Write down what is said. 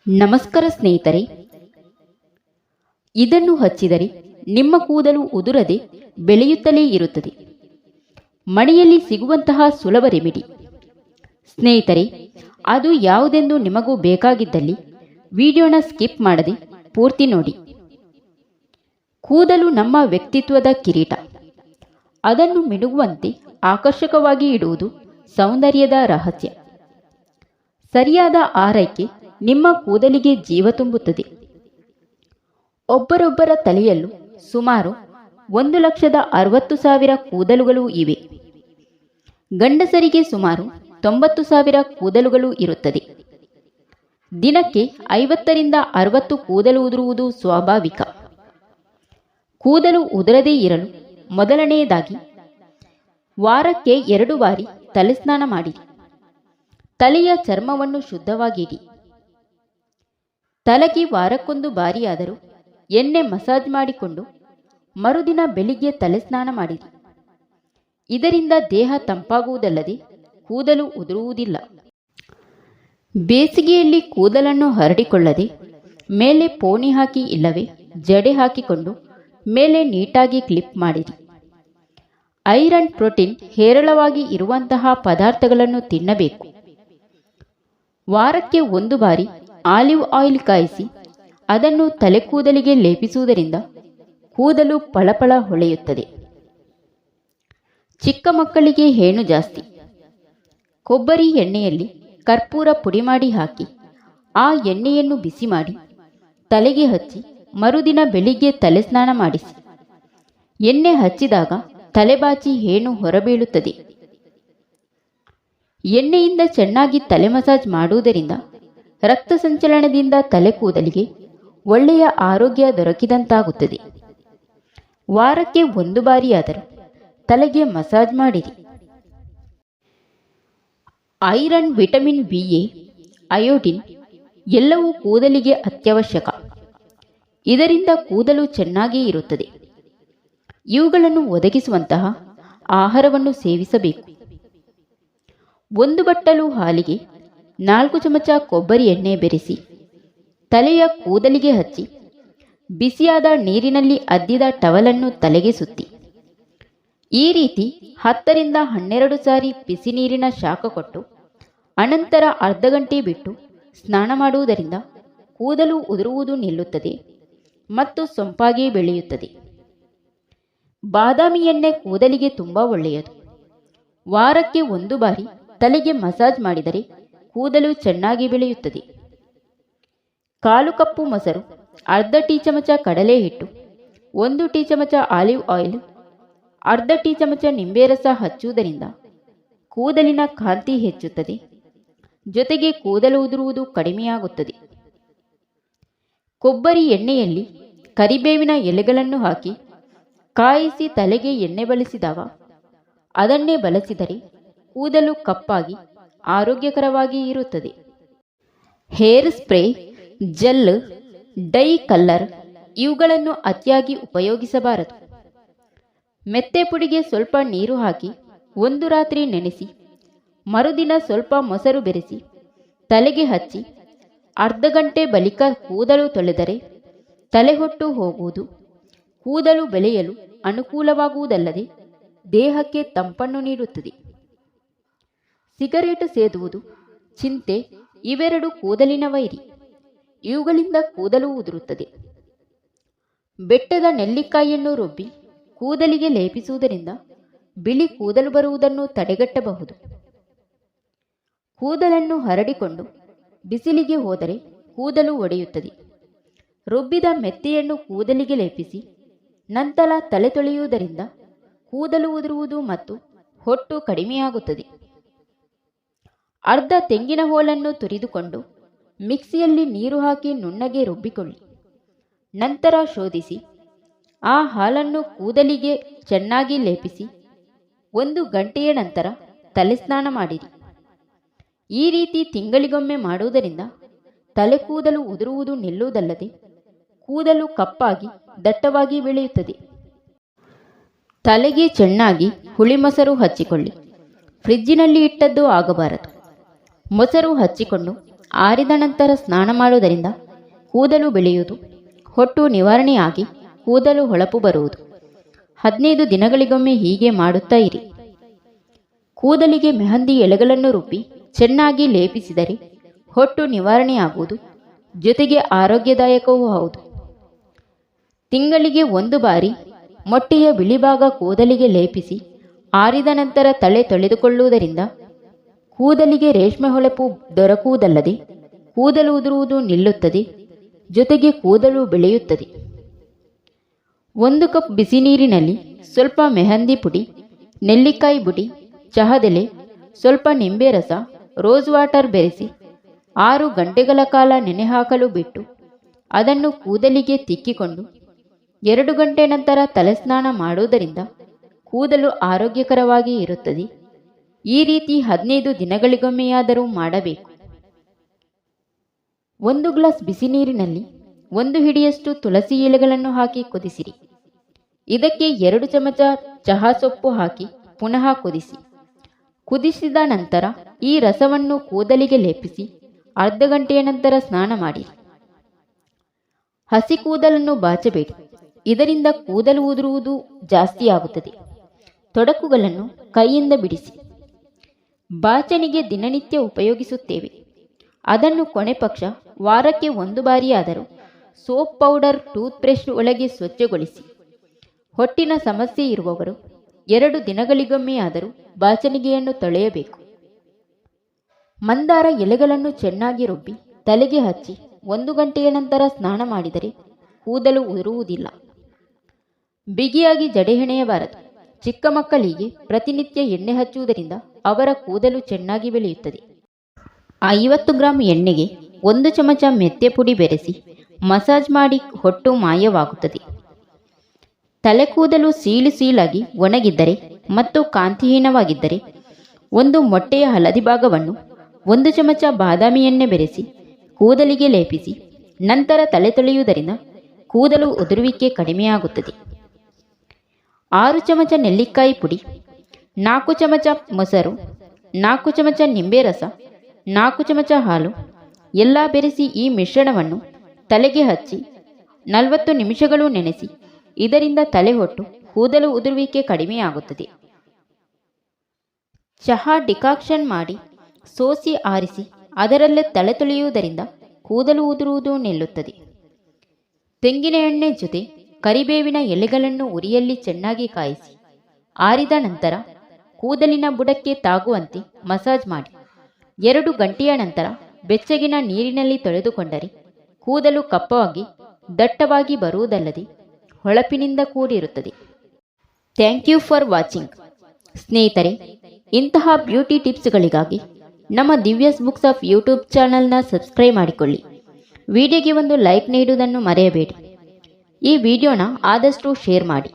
ನಮಸ್ಕಾರ ಸ್ನೇಹಿತರೆ, ಇದನ್ನು ಹಚ್ಚಿದರೆ ನಿಮ್ಮ ಕೂದಲು ಉದುರದೆ ಬೆಳೆಯುತ್ತಲೇ ಇರುತ್ತದೆ. ಮನೆಯಲ್ಲಿ ಸಿಗುವಂತಹ ಸುಲಭ ರೆಮಿಡಿ. ಸ್ನೇಹಿತರೆ, ಅದು ಯಾವುದೆಂದು ನಿಮಗೂ ಬೇಕಾಗಿದ್ದಲ್ಲಿ ವಿಡಿಯೋನ ಸ್ಕಿಪ್ ಮಾಡದೆ ಪೂರ್ತಿ ನೋಡಿ. ಕೂದಲು ನಮ್ಮ ವ್ಯಕ್ತಿತ್ವದ ಕಿರೀಟ. ಅದನ್ನು ಮಿನುಗುವಂತೆ ಆಕರ್ಷಕವಾಗಿ ಇಡುವುದು ಸೌಂದರ್ಯದ ರಹಸ್ಯ. ಸರಿಯಾದ ಆರೈಕೆ ನಿಮ್ಮ ಕೂದಲಿಗೆ ಜೀವ ತುಂಬುತ್ತದೆ. ಒಬ್ಬರೊಬ್ಬರ ತಲೆಯಲ್ಲೂ ಸುಮಾರು 1,60,000 ಕೂದಲುಗಳು ಇವೆ. ಗಂಡಸರಿಗೆ ಸುಮಾರು 90,000 ಕೂದಲುಗಳು ಇರುತ್ತದೆ. ದಿನಕ್ಕೆ 50 ರಿಂದ 60 ಕೂದಲು ಉದುರುವುದು ಸ್ವಾಭಾವಿಕ. ಕೂದಲು ಉದುರದೇ ಇರಲು ಮೊದಲನೆಯದಾಗಿ ವಾರಕ್ಕೆ 2 ಬಾರಿ ತಲೆಸ್ನಾನ ಮಾಡಿರಿ. ತಲೆಯ ಚರ್ಮವನ್ನು ಶುದ್ಧವಾಗಿಡಿ. ತಲೆಗೆ ವಾರಕ್ಕೊಂದು ಬಾರಿಯಾದರೂ ಎಣ್ಣೆ ಮಸಾಜ್ ಮಾಡಿಕೊಂಡು ಮರುದಿನ ಬೆಳಿಗ್ಗೆ ತಲೆಸ್ನಾನ ಮಾಡಿರಿ. ಇದರಿಂದ ದೇಹ ತಂಪಾಗುವುದಲ್ಲದೆ ಕೂದಲು ಉದುರುವುದಿಲ್ಲ. ಬೇಸಿಗೆಯಲ್ಲಿ ಕೂದಲನ್ನು ಹರಡಿಕೊಳ್ಳದೆ ಮೇಲೆ ಪೋಣಿ ಹಾಕಿ ಇಲ್ಲವೇ ಜಡೆ ಹಾಕಿಕೊಂಡು ಮೇಲೆ ನೀಟಾಗಿ ಕ್ಲಿಪ್ ಮಾಡಿರಿ. ಐರನ್, ಪ್ರೋಟೀನ್ ಹೇರಳವಾಗಿ ಇರುವಂತಹ ಪದಾರ್ಥಗಳನ್ನು ತಿನ್ನಬೇಕು. ವಾರಕ್ಕೆ 1 ಬಾರಿ ಆಲಿವ್ ಆಯಿಲ್ ಕಾಯಿಸಿ ಅದನ್ನು ತಲೆ ಕೂದಲಿಗೆ ಲೇಪಿಸುವುದರಿಂದ ಕೂದಲು ಪಳಪಳ ಹೊಳೆಯುತ್ತದೆ. ಚಿಕ್ಕ ಮಕ್ಕಳಿಗೆ ಹೇನು ಜಾಸ್ತಿ. ಕೊಬ್ಬರಿ ಎಣ್ಣೆಯಲ್ಲಿ ಕರ್ಪೂರ ಪುಡಿ ಮಾಡಿ ಹಾಕಿ ಆ ಎಣ್ಣೆಯನ್ನು ಬಿಸಿ ಮಾಡಿ ತಲೆಗೆ ಹಚ್ಚಿ ಮರುದಿನ ಬೆಳಿಗ್ಗೆ ತಲೆ ಸ್ನಾನ ಮಾಡಿಸಿ. ಎಣ್ಣೆ ಹಚ್ಚಿದಾಗ ತಲೆಬಾಚಿ ಹೇನು ಹೊರಬೀಳುತ್ತದೆ. ಎಣ್ಣೆಯಿಂದ ಚೆನ್ನಾಗಿ ತಲೆ ಮಸಾಜ್ ಮಾಡುವುದರಿಂದ ರಕ್ತ ಸಂಚಲನದಿಂದ ತಲೆ ಕೂದಲಿಗೆ ಒಳ್ಳೆಯ ಆರೋಗ್ಯ ದೊರಕಿದಂತಾಗುತ್ತದೆ. ವಾರಕ್ಕೆ 1 ಬಾರಿಯಾದರೂ ತಲೆಗೆ ಮಸಾಜ್ ಮಾಡಿರಿ. ಐರನ್, ವಿಟಮಿನ್ BA, ಅಯೋಡಿನ್ ಎಲ್ಲವೂ ಕೂದಲಿಗೆ ಅತ್ಯವಶ್ಯಕ. ಇದರಿಂದ ಕೂದಲು ಚೆನ್ನಾಗಿ ಇರುತ್ತದೆ. ಇವುಗಳನ್ನು ಒದಗಿಸುವಂತಹ ಆಹಾರವನ್ನು ಸೇವಿಸಬೇಕು. 1 ಬಟ್ಟಲು ಹಾಲಿಗೆ 4 ಚಮಚ ಕೊಬ್ಬರಿ ಎಣ್ಣೆ ಬೆರೆಸಿ ತಲೆಯ ಕೂದಲಿಗೆ ಹಚ್ಚಿ ಬಿಸಿಯಾದ ನೀರಿನಲ್ಲಿ ಅದ್ದಿದ ಟವಲನ್ನು ತಲೆಗೆ ಸುತ್ತಿ. ಈ ರೀತಿ 10 ರಿಂದ 12 ಸಾರಿ ಬಿಸಿ ನೀರಿನ ಶಾಖ ಕೊಟ್ಟು ಅನಂತರ ಅರ್ಧ ಗಂಟೆ ಬಿಟ್ಟು ಸ್ನಾನ ಮಾಡುವುದರಿಂದ ಕೂದಲು ಉದುರುವುದು ನಿಲ್ಲುತ್ತದೆ ಮತ್ತು ಸೊಂಪಾಗಿ ಬೆಳೆಯುತ್ತದೆ. ಬಾದಾಮಿ ಎಣ್ಣೆ ಕೂದಲಿಗೆ ತುಂಬ ಒಳ್ಳೆಯದು. ವಾರಕ್ಕೆ 1 ಬಾರಿ ತಲೆಗೆ ಮಸಾಜ್ ಮಾಡಿದರೆ ಕೂದಲು ಚೆನ್ನಾಗಿ ಬೆಳೆಯುತ್ತದೆ. ಕಾಲು ಕಪ್ಪು ಮೊಸರು, ಅರ್ಧ ಟೀ ಚಮಚ ಕಡಲೆ ಹಿಟ್ಟು, 1 ಟೀ ಚಮಚ ಆಲಿವ್ ಆಯಿಲ್, ಅರ್ಧ ಟೀ ಚಮಚ ನಿಂಬೆ ರಸ ಹಚ್ಚುವುದರಿಂದ ಕೂದಲಿನ ಕಾಂತಿ ಹೆಚ್ಚುತ್ತದೆ. ಜೊತೆಗೆ ಕೂದಲು ಉದುರುವುದು ಕಡಿಮೆಯಾಗುತ್ತದೆ. ಕೊಬ್ಬರಿ ಎಣ್ಣೆಯಲ್ಲಿ ಕರಿಬೇವಿನ ಎಲೆಗಳನ್ನು ಹಾಕಿ ಕಾಯಿಸಿ ತಲೆಗೆ ಎಣ್ಣೆ ಬಳಸಿದಾಗ ಅದನ್ನೇ ಬಳಸಿದರೆ ಕೂದಲು ಕಪ್ಪಾಗಿ ಆರೋಗ್ಯಕರವಾಗಿ ಇರುತ್ತದೆ. Hair spray, gel, dye colour ಇವುಗಳನ್ನು ಅತಿಯಾಗಿ ಉಪಯೋಗಿಸಬಾರದು. ಮೆತ್ತೆ ಪುಡಿಗೆ ಸ್ವಲ್ಪ ನೀರು ಹಾಕಿ 1 ರಾತ್ರಿ ನೆನೆಸಿ ಮರುದಿನ ಸ್ವಲ್ಪ ಮೊಸರು ಬೆರೆಸಿ ತಲೆಗೆ ಹಚ್ಚಿ ಅರ್ಧ ಗಂಟೆ ಬಳಿಕ ಕೂದಲು ತೊಳೆದರೆ ತಲೆಹೊಟ್ಟು ಹೋಗುವುದು, ಕೂದಲು ಬೆಳೆಯಲು ಅನುಕೂಲವಾಗುವುದಲ್ಲದೆ ದೇಹಕ್ಕೆ ತಂಪನ್ನು ನೀಡುತ್ತದೆ. ಸಿಗರೇಟು ಸೇದುವುದು, ಚಿಂತೆ ಇವೆರಡು ಕೂದಲಿನ ವೈರಿ. ಇವುಗಳಿಂದ ಕೂದಲು ಉದುರುತ್ತದೆ. ಬೆಟ್ಟದ ನೆಲ್ಲಿಕಾಯಿಯನ್ನು ರುಬ್ಬಿ ಕೂದಲಿಗೆ ಲೇಪಿಸುವುದರಿಂದ ಬಿಳಿ ಕೂದಲು ಬರುವುದನ್ನು ತಡೆಗಟ್ಟಬಹುದು. ಕೂದಲನ್ನು ಹರಡಿಕೊಂಡು ಬಿಸಿಲಿಗೆ ಹೋದರೆ ಕೂದಲು ಒಡೆಯುತ್ತದೆ. ರುಬ್ಬಿದ ಮೆತ್ತೆಯನ್ನು ಕೂದಲಿಗೆ ಲೇಪಿಸಿ ನಂತರ ತಲೆ ತೊಳೆಯುವುದರಿಂದ ಕೂದಲು ಉದುರುವುದು ಮತ್ತು ಹೊಟ್ಟು ಕಡಿಮೆಯಾಗುತ್ತದೆ. ಅರ್ಧ ತೆಂಗಿನ ಹೋಲನ್ನು ತುರಿದುಕೊಂಡು ಮಿಕ್ಸಿಯಲ್ಲಿ ನೀರು ಹಾಕಿ ನುಣ್ಣಗೆ ರುಬ್ಬಿಕೊಳ್ಳಿ. ನಂತರ ಶೋಧಿಸಿ ಆ ಹಾಲನ್ನು ಕೂದಲಿಗೆ ಚೆನ್ನಾಗಿ ಲೇಪಿಸಿ 1 ಗಂಟೆಯ ನಂತರ ತಲೆ ಸ್ನಾನ ಮಾಡಿರಿ. ಈ ರೀತಿ ತಿಂಗಳಿಗೊಮ್ಮೆ ಮಾಡುವುದರಿಂದ ತಲೆ ಕೂದಲು ಉದುರುವುದು ನಿಲ್ಲುವುದಲ್ಲದೆ ಕೂದಲು ಕಪ್ಪಾಗಿ ದಟ್ಟವಾಗಿ ಬೆಳೆಯುತ್ತದೆ. ತಲೆಗೆ ಚೆನ್ನಾಗಿ ಹುಳಿ ಮೊಸರು ಹಚ್ಚಿಕೊಳ್ಳಿ. ಫ್ರಿಜ್ಜಿನಲ್ಲಿ ಇಟ್ಟದ್ದು ಆಗಬಾರದು. ಮೊಸರು ಹಚ್ಚಿಕೊಂಡು ಆರಿದ ನಂತರ ಸ್ನಾನ ಮಾಡುವುದರಿಂದ ಕೂದಲು ಬೆಳೆಯುವುದು, ಹೊಟ್ಟು ನಿವಾರಣೆಯಾಗಿ ಕೂದಲು ಹೊಳಪು ಬರುವುದು. 15 ದಿನಗಳಿಗೊಮ್ಮೆ ಹೀಗೆ ಮಾಡುತ್ತಾ ಇರಿ. ಕೂದಲಿಗೆ ಮೆಹಂದಿ ಎಲೆಗಳನ್ನು ರುಬ್ಬಿ ಚೆನ್ನಾಗಿ ಲೇಪಿಸಿದರೆ ಹೊಟ್ಟು ನಿವಾರಣೆಯಾಗುವುದು, ಜೊತೆಗೆ ಆರೋಗ್ಯದಾಯಕವೂ ಹೌದು. ತಿಂಗಳಿಗೆ 1 ಬಾರಿ ಮೊಟ್ಟೆಯ ಬಿಳಿಭಾಗ ಕೂದಲಿಗೆ ಲೇಪಿಸಿ ಆರಿದ ನಂತರ ತಲೆ ತೊಳೆದುಕೊಳ್ಳುವುದರಿಂದ ಕೂದಲಿಗೆ ರೇಷ್ಮೆ ಹೊಳಪು ದೊರಕುವುದಲ್ಲದೆ ಕೂದಲು ಉದುರುವುದು ನಿಲ್ಲುತ್ತದೆ, ಜೊತೆಗೆ ಕೂದಲು ಬೆಳೆಯುತ್ತದೆ. 1 ಕಪ್ ಬಿಸಿ ನೀರಿನಲ್ಲಿ ಸ್ವಲ್ಪ ಮೆಹಂದಿ ಪುಡಿ, ನೆಲ್ಲಿಕಾಯಿ ಪುಡಿ, ಚಹದೆಲೆ, ಸ್ವಲ್ಪ ನಿಂಬೆ ರಸ, ರೋಸ್ ವಾಟರ್ ಬೆರೆಸಿ 6 ಗಂಟೆಗಳ ಕಾಲ ನೆನೆಹಾಕಲು ಬಿಟ್ಟು ಅದನ್ನು ಕೂದಲಿಗೆ ತಿಕ್ಕಿಕೊಂಡು 2 ಗಂಟೆ ನಂತರ ತಲೆಸ್ನಾನ ಮಾಡುವುದರಿಂದ ಕೂದಲು ಆರೋಗ್ಯಕರವಾಗಿ ಇರುತ್ತದೆ. ಈ ರೀತಿ 15 ದಿನಗಳಿಗೊಮ್ಮೆಯಾದರೂ ಮಾಡಬೇಕು. 1 ಗ್ಲಾಸ್ ಬಿಸಿ ನೀರಿನಲ್ಲಿ 1 ಹಿಡಿಯಷ್ಟು ತುಳಸಿ ಎಲೆಗಳನ್ನು ಹಾಕಿ ಕುದಿಸಿರಿ. ಇದಕ್ಕೆ 2 ಚಮಚ ಚಹಾ ಸೊಪ್ಪು ಹಾಕಿ ಪುನಃ ಕುದಿಸಿ. ಕುದಿಸಿದ ನಂತರ ಈ ರಸವನ್ನು ಕೂದಲಿಗೆ ಲೇಪಿಸಿ ಅರ್ಧ ಗಂಟೆಯ ನಂತರ ಸ್ನಾನ ಮಾಡಿ. ಹಸಿ ಕೂದಲನ್ನು ಬಾಚಬೇಡಿ, ಇದರಿಂದ ಕೂದಲು ಉದುರುವುದು ಜಾಸ್ತಿಯಾಗುತ್ತದೆ. ತೊಡಕುಗಳನ್ನು ಕೈಯಿಂದ ಬಿಡಿಸಿ. ಬಾಚಣಿಗೆ ದಿನನಿತ್ಯ ಉಪಯೋಗಿಸುತ್ತೇವೆ. ಅದನ್ನು ಕೊನೆ ಪಕ್ಷ ವಾರಕ್ಕೆ 1 ಬಾರಿಯಾದರೂ ಸೋಪ್ ಪೌಡರ್ ಟೂತ್ ಬ್ರಷ್ ಒಳಗೆ ಸ್ವಚ್ಛಗೊಳಿಸಿ. ಹೊಟ್ಟಿನ ಸಮಸ್ಯೆ ಇರುವವರು 2 ದಿನಗಳಿಗೊಮ್ಮೆಯಾದರೂ ಬಾಚಣಿಗೆಯನ್ನು ತೊಳೆಯಬೇಕು. ಮಂದಾರ ಎಲೆಗಳನ್ನು ಚೆನ್ನಾಗಿ ರುಬ್ಬಿ ತಲೆಗೆ ಹಚ್ಚಿ 1 ಗಂಟೆಯ ನಂತರ ಸ್ನಾನ ಮಾಡಿದರೆ ಕೂದಲು ಉದುರುವುದಿಲ್ಲ. ಬಿಗಿಯಾಗಿ ಜಡೆ ಹೆಣೆಯಬಾರದು. ಚಿಕ್ಕ ಮಕ್ಕಳಿಗೆ ಪ್ರತಿನಿತ್ಯ ಎಣ್ಣೆ ಹಚ್ಚುವುದರಿಂದ ಅವರ ಕೂದಲು ಚೆನ್ನಾಗಿ ಬೆಳೆಯುತ್ತದೆ. 50 ಗ್ರಾಂ ಎಣ್ಣೆಗೆ 1 ಚಮಚ ಮೆಂತ್ಯ ಪುಡಿ ಬೆರೆಸಿ ಮಸಾಜ್ ಮಾಡಿ ಹೊಟ್ಟು ಮಾಯವಾಗುತ್ತದೆ. ತಲೆ ಕೂದಲು ಸೀಳಾಗಿ ಒಣಗಿದ್ದರೆ ಮತ್ತು ಕಾಂತಿಹೀನವಾಗಿದ್ದರೆ 1 ಮೊಟ್ಟೆಯ ಹಳದಿ ಭಾಗವನ್ನು 1 ಚಮಚ ಬಾದಾಮಿ ಎಣ್ಣೆ ಬೆರೆಸಿ ಕೂದಲಿಗೆ ಲೇಪಿಸಿ ನಂತರ ತಲೆ ತೊಳೆಯುವುದರಿಂದ ಕೂದಲು ಉದುರುವಿಕೆ ಕಡಿಮೆಯಾಗುತ್ತದೆ. 6 ಚಮಚ ನೆಲ್ಲಿಕಾಯಿ ಪುಡಿ, 4 ಚಮಚ ಮೊಸರು, 4 ಚಮಚ ನಿಂಬೆ ರಸ, 4 ಚಮಚ ಹಾಲು ಎಲ್ಲ ಬೆರೆಸಿ ಈ ಮಿಶ್ರಣವನ್ನು ತಲೆಗೆ ಹಚ್ಚಿ 40 ನಿಮಿಷಗಳು ನೆನೆಸಿ. ಇದರಿಂದ ತಲೆ ಹೊಟ್ಟು ಕೂದಲು ಉದುರುವಿಕೆ ಕಡಿಮೆಯಾಗುತ್ತದೆ. ಚಹಾ ಡಿಕಾಕ್ಷನ್ ಮಾಡಿ ಸೋಸಿ ಆರಿಸಿ ಅದರಲ್ಲೇ ತಲೆ ತೊಳೆಯುವುದರಿಂದ ಕೂದಲು ಉದುರುವುದು ನಿಲ್ಲುತ್ತದೆ. ತೆಂಗಿನ ಎಣ್ಣೆ ಜೊತೆ ಕರಿಬೇವಿನ ಎಲೆಗಳನ್ನು ಉರಿಯಲ್ಲಿ ಚೆನ್ನಾಗಿ ಕಾಯಿಸಿ ಆರಿದ ನಂತರ ಕೂದಲಿನ ಬುಡಕ್ಕೆ ತಾಗುವಂತೆ ಮಸಾಜ್ ಮಾಡಿ 2 ಗಂಟೆಯ ನಂತರ ಬೆಚ್ಚಗಿನ ನೀರಿನಲ್ಲಿ ತೊಳೆದುಕೊಂಡರೆ ಕೂದಲು ಕಪ್ಪವಾಗಿ ದಟ್ಟವಾಗಿ ಬರುವುದಲ್ಲದೆ ಹೊಳಪಿನಿಂದ ಕೂಡಿರುತ್ತದೆ. Thank you for watching. ಸ್ನೇಹಿತರೆ, ಇಂತಹ ಬ್ಯೂಟಿ ಟಿಪ್ಸ್ಗಳಿಗಾಗಿ ನಮ್ಮ ದಿವ್ಯಾಸ್ ಬುಕ್ಸ್ ಆಫ್ ಯೂಟ್ಯೂಬ್ ಚಾನಲ್ನ ಸಬ್ಸ್ಕ್ರೈಬ್ ಮಾಡಿಕೊಳ್ಳಿ. ವಿಡಿಯೋಗೆ ಒಂದು ಲೈಕ್ ನೀಡುವುದನ್ನು ಮರೆಯಬೇಡಿ. ಈ ವಿಡಿಯೋನ ಆದಷ್ಟು ಶೇರ್ ಮಾಡಿ.